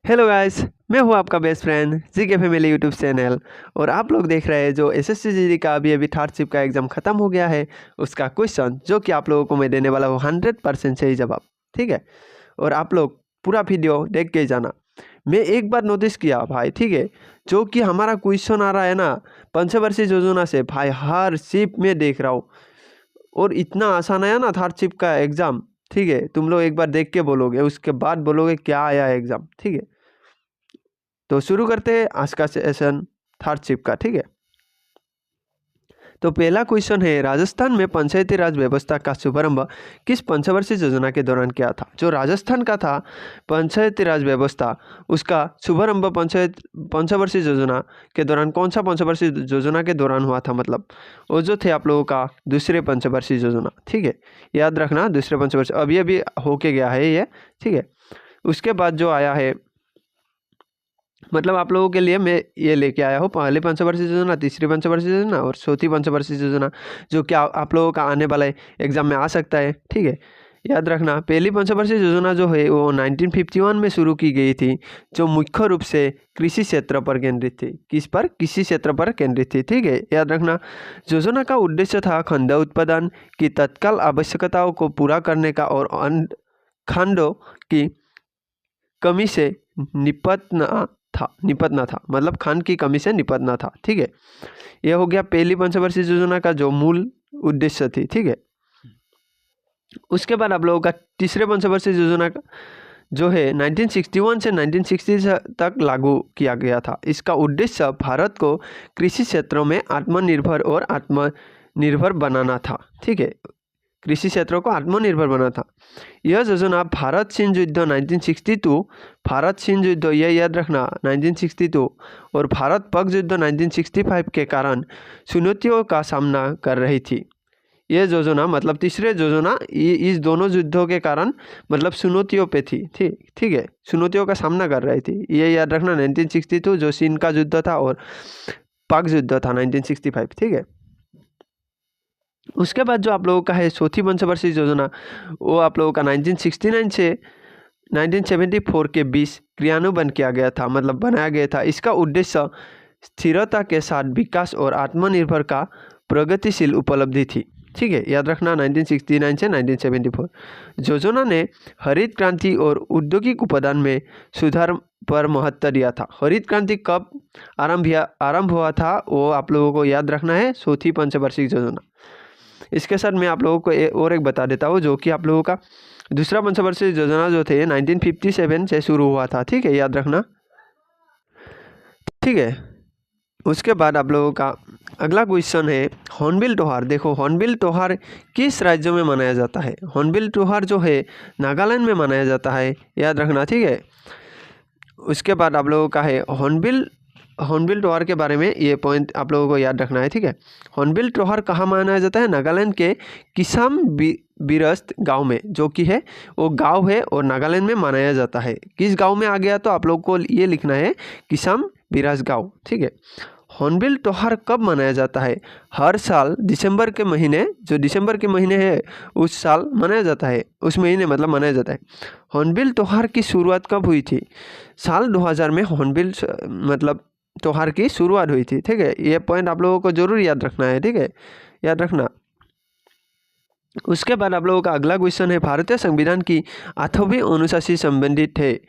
Hello guys, मैं हूं आपका best friend GK family YouTube channel. और आप लोग देख रहे हैं जो एसएससी जीडी का अभी थर्ड शिफ्ट का एग्ज़ाम ख़त्म हो गया है, उसका क्वेश्चन जो कि आप लोगों को मैं देने वाला हूँ 100% सही जवाब। ठीक है, और आप लोग पूरा वीडियो देख के जाना। मैं एक बार नोटिस किया भाई, ठीक है, जो कि हमारा क्वेश्चन आ रहा है ना पंचवर्षीय योजना से, भाई हर शिफ्ट में देख रहा हूँ। और इतना आसान आया ना थर्ड शिफ्ट का एग्ज़ाम। ठीक है, तुम लोग एक बार देख के बोलोगे, उसके बाद बोलोगे क्या आया है एग्ज़ाम। ठीक है, तो शुरू करते हैं आज का सेशन थर्ड शिफ्ट का। ठीक है, तो पहला क्वेश्चन है, राजस्थान में पंचायती राज व्यवस्था का शुभारंभ किस पंचवर्षीय योजना के दौरान किया था। जो राजस्थान का था पंचायती राज व्यवस्था, उसका शुभारंभ पंचवर्षीय योजना के दौरान कौन सा पंचवर्षीय योजना के दौरान हुआ था, मतलब वो जो थे आप लोगों का दूसरे पंचवर्षीय योजना। ठीक है, याद रखना दूसरे पंचवर्षीय अभी अभी होके गया है ये। ठीक है, उसके बाद जो आया है, मतलब आप लोगों के लिए मैं ये लेके आया हूँ पहली पंचवर्षीय योजना, तीसरी पंचवर्षीय योजना और चौथी पंचवर्षीय योजना, जो कि आप लोगों का आने वाले एग्जाम में आ सकता है। ठीक है, याद रखना पहली पंचवर्षीय योजना जो है वो 1951 में शुरू की गई थी, जो मुख्य रूप से कृषि क्षेत्र पर केंद्रित थी। किस पर? कृषि क्षेत्र पर केंद्रित थी। ठीक है, याद रखना योजना का उद्देश्य था खाद्य उत्पादन की तत्काल आवश्यकताओं को पूरा करने का और खाद्यों की कमी से निपटना था, मतलब खान की कमी से निपटना था। ठीक है, यह हो गया पहली पंचवर्षीय योजना का जो मूल उद्देश्य थी। ठीक है, उसके बाद आप लोगों का तीसरे पंचवर्षीय योजना का जो है 1961 से 1960 तक लागू किया गया था। इसका उद्देश्य भारत को कृषि क्षेत्रों में आत्मनिर्भर बनाना था। ठीक है, कृषि क्षेत्रों को आत्मनिर्भर बना था। यह योजना भारत चीन युद्ध 1962, भारत चीन युद्ध यह याद रखना 1962 और भारत पाक युद्ध 1965 के कारण चुनौतियों का सामना कर रही थी। यह योजना मतलब तीसरे योजना इस दोनों युद्धों के कारण मतलब चुनौतियों पे थी। ठीक है, चुनौतियों का सामना कर रही थी, ये याद रखना 1962 जो चीन का युद्ध था और पाक युद्ध था 1965। ठीक है, उसके बाद जो आप लोगों का है चौथी पंचवर्षीय योजना, वो आप लोगों का 1969 से 1974 के बीच क्रियान्वयन किया गया था, मतलब बनाया गया था। इसका उद्देश्य स्थिरता के साथ विकास और आत्मनिर्भर का प्रगतिशील उपलब्धि थी। ठीक है, याद रखना 1969 से 1974। योजना ने हरित क्रांति और औद्योगिक उत्पादन में सुधार पर महत्व दिया था। हरित क्रांति कब आरंभ हुआ था वो आप लोगों को याद रखना है, चौथी पंचवर्षीय योजना। इसके साथ मैं आप लोगों को और एक बता देता हूँ, जो कि आप लोगों का दूसरा पंचवर्षीय योजना जो थे 1957 से शुरू हुआ था। ठीक है, याद रखना। ठीक है, उसके बाद आप लोगों का अगला क्वेश्चन है हॉर्नबिल त्योहार। देखो हॉर्नबिल त्योहार किस राज्य में मनाया जाता है। हॉर्नबिल त्योहार जो है नागालैंड में मनाया जाता है, याद रखना। ठीक है, उसके बाद आप लोगों का है हॉर्नबिल त्योहार के बारे में ये पॉइंट आप लोगों को याद रखना है। ठीक है, हॉर्नबिल त्योहार कहाँ मनाया जाता है? नागालैंड के किसाम बिरस्त गांव में, जो कि है वो गांव है और नागालैंड में मनाया जाता है। किस गांव में आ गया तो आप लोग को ये लिखना है किसाम बिरस्त गांव। ठीक है, हॉर्नबिल त्योहार कब मनाया जाता है? हर साल दिसंबर के महीने, जो दिसंबर के महीने है उस साल मनाया जाता है, उस महीने मतलब मनाया जाता है। हॉर्नबिल त्योहार की शुरुआत कब हुई थी? साल 2000 में हॉर्नबिल मतलब त्योहार की शुरुआत हुई थी। ठीक है, ये पॉइंट आप लोगों को जरूर याद रखना है। ठीक है, याद रखना। उसके बाद आप लोगों का अगला क्वेश्चन है भारतीय संविधान की 8वीं अनुसूची से संबंधित है,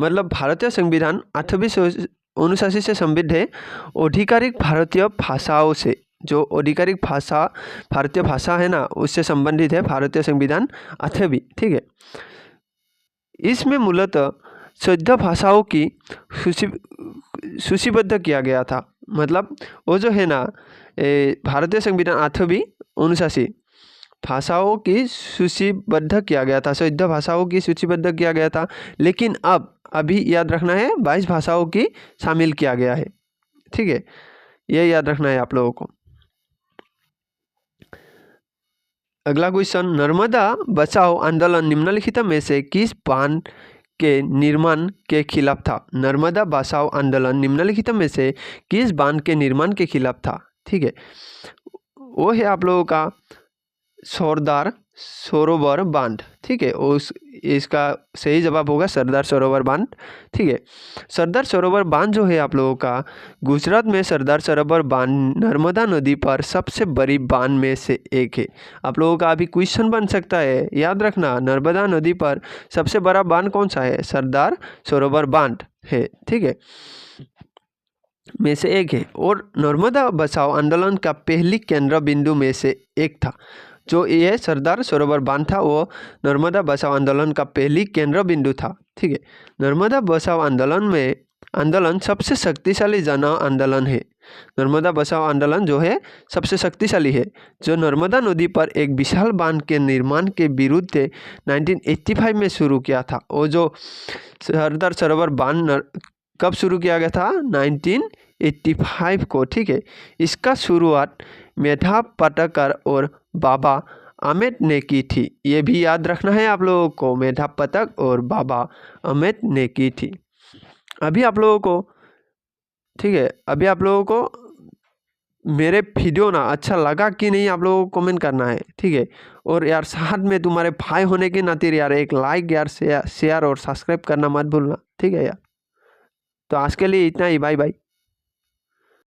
मतलब भारतीय संविधान 8वीं अनुसूची से संबंधित है आधिकारिक भारतीय भाषाओं से। जो आधिकारिक भाषा भारतीय भाषा है ना, उससे संबंधित है भारतीय संविधान 8वीं। ठीक है, इसमें मूलतः 14 भाषाओं की सूचीबद्ध किया गया था, मतलब वो जो है ना भारतीय संविधान 8वीं अनुसूची भाषाओं की सूचीबद्ध किया गया था, 14 भाषाओं की सूचीबद्ध किया गया था, लेकिन अभी याद रखना है 22 भाषाओं की शामिल किया गया है। ठीक है, ये याद रखना है आप लोगों को। अगला क्वेश्चन, नर्मदा बचाओ आंदोलन निम्नलिखित में से किस बांध के निर्माण के खिलाफ था? नर्मदा बचाओ आंदोलन निम्नलिखित में से किस बांध के निर्माण के खिलाफ था? ठीक है, वो है आप लोगों का सरदार सरोवर बांध। ठीक है, उस इसका सही जवाब होगा सरदार सरोवर बांध। ठीक है, सरदार सरोवर बांध जो है आप लोगों का गुजरात में सरदार सरोवर बांध नर्मदा नदी पर सबसे बड़ी बांध में से एक है। आप लोगों का अभी क्वेश्चन बन सकता है, याद रखना नर्मदा नदी पर सबसे बड़ा बांध कौन सा है, सरदार सरोवर बांध है। ठीक है, में से एक है और नर्मदा बचाओ आंदोलन का पहली केंद्र बिंदु में से एक था। जो ये सरदार सरोवर बांध था वो नर्मदा बचाओ आंदोलन का पहली केंद्र बिंदु था। ठीक है, नर्मदा बचाओ आंदोलन सबसे शक्तिशाली जन आंदोलन है। नर्मदा बचाओ आंदोलन जो है सबसे शक्तिशाली है, जो नर्मदा नदी पर एक विशाल बांध के निर्माण के विरुद्ध 1985 में शुरू किया था। और जो सरदार सरोवर बांध कब शुरू किया गया था, 1985 को। ठीक है, इसका शुरुआत मेधा पाटकर और बाबा अमेट ने की थी। ये भी याद रखना है आप लोगों को, मेधा पाटकर और बाबा अमेट ने की थी। अभी आप लोगों को, ठीक है, अभी आप लोगों को मेरे वीडियो ना अच्छा लगा कि नहीं आप लोगों को कमेंट करना है। ठीक है, और यार साथ में तुम्हारे भाई होने के नाते यार एक लाइक यार शेयर और सब्सक्राइब करना मत भूलना। ठीक है यार, तो आज के लिए इतना ही, बाय बाय।